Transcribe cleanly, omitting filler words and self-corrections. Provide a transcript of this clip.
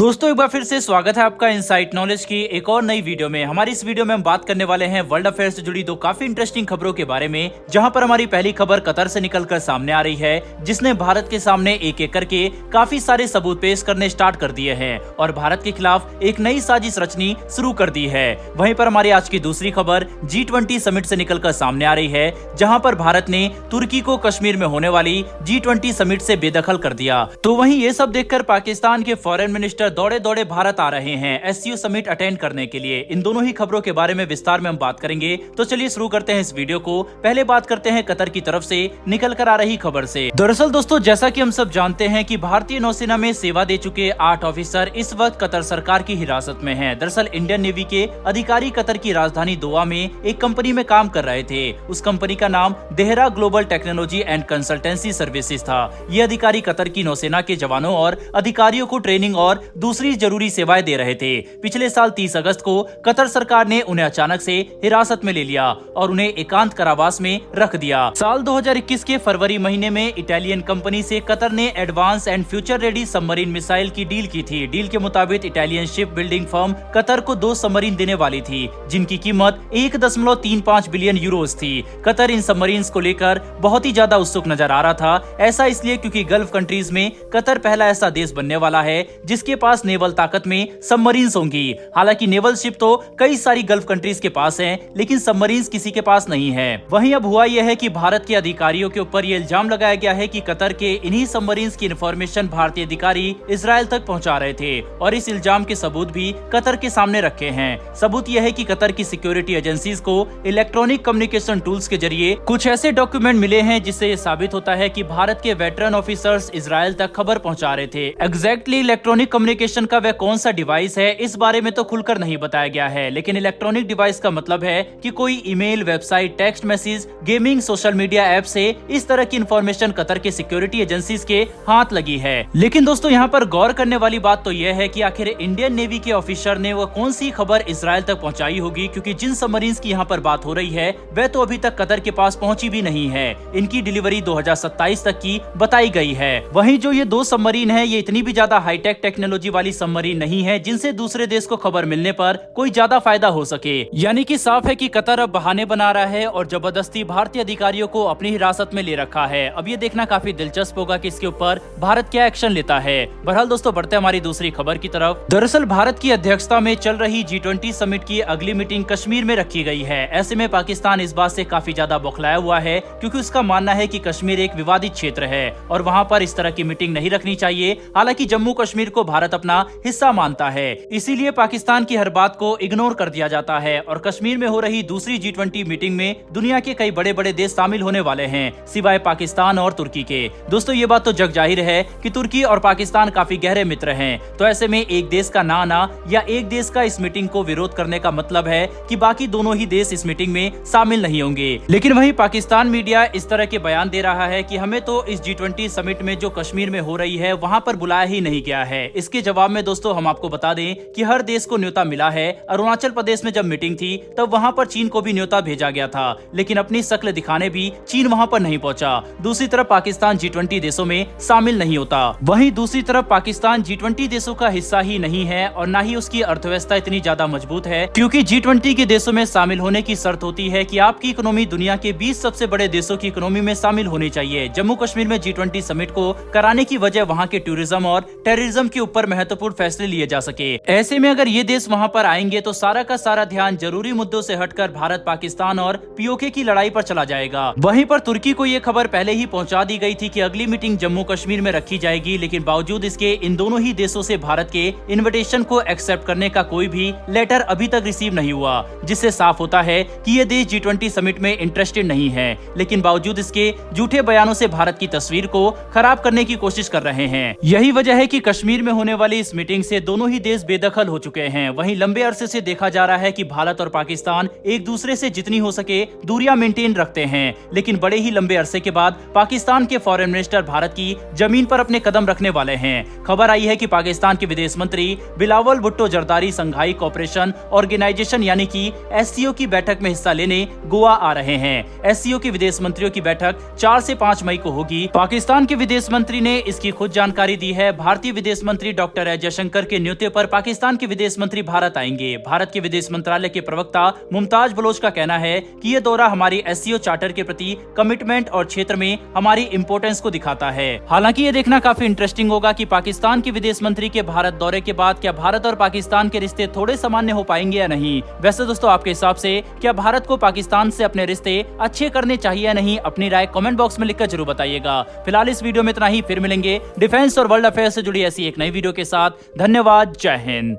दोस्तों एक बार फिर से स्वागत है आपका इनसाइट नॉलेज की एक और नई वीडियो में। हमारी इस वीडियो में हम बात करने वाले हैं वर्ल्ड अफेयर से जुड़ी दो काफी इंटरेस्टिंग खबरों के बारे में, जहां पर हमारी पहली खबर कतर से निकलकर सामने आ रही है, जिसने भारत के सामने एक एक करके काफी सारे सबूत पेश करने स्टार्ट कर दिए हैं और भारत के खिलाफ एक नई साजिश रचनी शुरू कर दी है। वहीं पर हमारी आज की दूसरी खबर G20 समिट से निकलकर सामने आ रही है, जहां पर भारत ने तुर्की को कश्मीर में होने वाली G20 समिट से बेदखल कर दिया। तो वहीं ये सब देखकर पाकिस्तान के फॉरेन मिनिस्टर दौड़े दौड़े भारत आ रहे हैं SCO समिट अटेंड करने के लिए। इन दोनों ही खबरों के बारे में विस्तार में हम बात करेंगे, तो चलिए शुरू करते हैं इस वीडियो को। पहले बात करते हैं कतर की तरफ से निकल कर आ रही खबर से। दरअसल दोस्तों, जैसा कि हम सब जानते हैं कि भारतीय नौसेना में सेवा दे चुके 8 ऑफिसर इस वक्त कतर सरकार की हिरासत में हैं। दरअसल इंडियन नेवी के अधिकारी कतर की राजधानी दोहा में एक कंपनी में काम कर रहे थे। उस कंपनी का नाम Dehra global technology and consultancy services था। ये अधिकारी कतर की नौसेना के जवानों और अधिकारियों को ट्रेनिंग और दूसरी जरूरी सेवाएं दे रहे थे। पिछले साल 30 अगस्त को कतर सरकार ने उन्हें अचानक से हिरासत में ले लिया और उन्हें एकांत कारावास में रख दिया। साल 2021 के फरवरी महीने में इटालियन कंपनी से कतर ने advance and future ready submarine missile की डील की थी। डील के मुताबिक Italian ship building firm Qatar को 2 सबमरीन देने वाली थी, जिनकी कीमत 1.35 बिलियन यूरोस थी। कतर इन सबमरीन्स को लेकर बहुत ही ज्यादा उत्सुक नजर आ रहा था। ऐसा इसलिए क्योंकि गल्फ कंट्रीज में कतर पहला ऐसा देश बनने वाला है जिसके पास नेवल ताकत में सबमरीन्स होंगी। हालांकि नेवल शिप तो कई सारी गल्फ कंट्रीज के पास हैं, लेकिन सबमरीन्स किसी के पास नहीं है। वहीं अब हुआ यह है कि भारत के अधिकारियों के ऊपर ये इल्जाम लगाया गया है कि कतर के इन्हीं सबमरीन्स की इंफॉर्मेशन भारतीय अधिकारी इजराइल तक पहुंचा रहे थे और इस इल्जाम के सबूत भी कतर के सामने रखे हैं। सबूत यह है कि कतर की सिक्योरिटी एजेंसीज को इलेक्ट्रॉनिक कम्युनिकेशन टूल्स के जरिए कुछ ऐसे डॉक्यूमेंट मिले हैं जिससे ये साबित होता है कि भारत के वेटरन ऑफिसर्स इजराइल तक खबर पहुंचा रहे थे। एग्जैक्टली इलेक्ट्रॉनिक कम्युनिकेशन का वह कौन सा डिवाइस है, इस बारे में तो खुलकर नहीं बताया गया है, लेकिन इलेक्ट्रॉनिक डिवाइस का मतलब है कि कोई email, website, text message, gaming, social media app से इस तरह की इंफॉर्मेशन कतर के सिक्योरिटी एजेंसीज के हाथ लगी है। लेकिन दोस्तों, यहाँ पर गौर करने वाली बात तो यह है कि आखिर इंडियन नेवी के ऑफिसर ने वो कौन सी खबर इजराइल तक पहुंचाई होगी, क्योंकि जिन सबमरीन्स की यहाँ पर बात हो रही है वह तो अभी तक कतर के पास पहुंची भी नहीं है। इनकी डिलीवरी 2027 तक की बताई गई है। वहीं जो ये 2 सबमरीन है, ये इतनी भी ज्यादा हाईटेक टेक्नोलॉजी वाली सबमरीन नहीं है जिनसे दूसरे देश को खबर मिलने पर कोई ज्यादा फायदा हो सके। यानी कि साफ है कि कतर अब बहाने बना रहा है और जबरदस्ती भारतीय अधिकारियों को अपनी हिरासत में ले रखा है। अब ये देखना काफी दिलचस्प होगा कि इसके ऊपर भारत क्या एक्शन लेता है। बहरहाल दोस्तों, बढ़ते हमारी दूसरी खबर की तरफ। दरअसल भारत की अध्यक्षता में चल रही G20 समिट की अगली मीटिंग कश्मीर में रखी गई है। ऐसे में पाकिस्तान इस बात से काफी ज्यादा बौखलाया हुआ है, क्योंकि उसका मानना है कि कश्मीर एक विवादित क्षेत्र है और वहाँ पर इस तरह की मीटिंग नहीं रखनी चाहिए। हालांकि जम्मू कश्मीर को भारत अपना हिस्सा मानता है, इसीलिए पाकिस्तान की हर बात को इग्नोर कर दिया जाता है और कश्मीर में हो रही दूसरी G20 मीटिंग में दुनिया के कई बड़े बड़े देश शामिल होने वाले हैं, सिवाय पाकिस्तान और तुर्की के। दोस्तों, ये बात तो जग जाहिर है कि तुर्की और पाकिस्तान काफी गहरे मित्र हैं, तो ऐसे में एक देश का ना आना या एक देश का इस मीटिंग को विरोध करने का मतलब है कि बाकी दोनों ही देश इस मीटिंग में शामिल नहीं होंगे। लेकिन वहीं पाकिस्तान मीडिया इस तरह के बयान दे रहा है कि हमें तो इस G20 समिट में जो कश्मीर में हो रही है वहाँ पर बुलाया ही नहीं गया है। इसके जवाब में दोस्तों हम आपको बता दें कि हर देश को न्योता मिला है। अरुणाचल प्रदेश में जब मीटिंग थी तब वहां पर चीन को भी न्योता भेजा गया था, लेकिन अपनी शक्ल दिखाने भी चीन वहां पर नहीं पहुंचा। दूसरी तरफ पाकिस्तान G20 देशों में शामिल नहीं होता। वहीं दूसरी तरफ पाकिस्तान G20 देशों का हिस्सा ही नहीं है और न ही उसकी अर्थव्यवस्था इतनी ज्यादा मजबूत है, क्योंकि G20 के देशों में शामिल होने की शर्त होती है कि आपकी इकोनॉमी दुनिया के 20 सबसे बड़े देशों की इकोनॉमी में शामिल होनी चाहिए। जम्मू कश्मीर में G20 समिट को कराने की वजह वहाँ के टूरिज्म और टेररिज्म के ऊपर महत्वपूर्ण फैसले लिए जा सके। ऐसे में अगर ये देश वहां पर आएंगे तो सारा का सारा ध्यान जरूरी मुद्दों से हटकर भारत, पाकिस्तान और POK की लड़ाई पर चला जाएगा। वहीं पर तुर्की को ये खबर पहले ही पहुंचा दी गई थी कि अगली मीटिंग जम्मू कश्मीर में रखी जाएगी, लेकिन बावजूद इसके इन दोनों ही देशों से भारत के इन्विटेशन को एक्सेप्ट करने का कोई भी लेटर अभी तक रिसीव नहीं हुआ, जिससे साफ होता है कि ये देश G20 समिट में इंटरेस्टेड नहीं है। लेकिन बावजूद इसके झूठे बयानों से भारत की तस्वीर को खराब करने की कोशिश कर रहे हैं। यही वजह है कि कश्मीर में होने वाली इस मीटिंग से दोनों ही देश बेदखल हो चुके हैं। वहीं लंबे अरसे से देखा जा रहा है कि भारत और पाकिस्तान एक दूसरे से जितनी हो सके दूरियां मेंटेन रखते हैं, लेकिन बड़े ही लंबे अरसे के बाद पाकिस्तान के फॉरेन मिनिस्टर भारत की जमीन पर अपने कदम रखने वाले हैं। खबर आई है कि पाकिस्तान के विदेश मंत्री बिलावल भुट्टो जरदारी संघाई कोऑपरेशन ऑर्गेनाइजेशन यानी कि SCO की बैठक में हिस्सा लेने गोवा आ रहे हैं। SCO के विदेश मंत्रियों की बैठक 4 से 5 मई को होगी। पाकिस्तान के विदेश मंत्री ने इसकी खुद जानकारी दी है। भारतीय विदेश मंत्री डॉ डॉक्टर एस जयशंकर के न्योते पर पाकिस्तान के विदेश मंत्री भारत आएंगे। भारत के विदेश मंत्रालय के प्रवक्ता मुमताज बलोच का कहना है कि ये दौरा हमारी एससीओ चार्टर के प्रति कमिटमेंट और क्षेत्र में हमारी इंपोर्टेंस को दिखाता है। हालांकि ये देखना काफी इंटरेस्टिंग होगा कि पाकिस्तान के विदेश मंत्री के भारत दौरे के बाद क्या भारत और पाकिस्तान के रिश्ते थोड़े सामान्य हो पाएंगे या नहीं। वैसे दोस्तों, आपके हिसाब से क्या भारत को पाकिस्तान से अपने रिश्ते अच्छे करने चाहिए या नहीं, अपनी राय कमेंट बॉक्स में लिखकर जरूर बताइएगा। फिलहाल इस वीडियो में इतना ही, फिर मिलेंगे डिफेंस और वर्ल्ड अफेयर्स से जुड़ी ऐसी एक नई वीडियो के साथ। धन्यवाद, जय हिंद।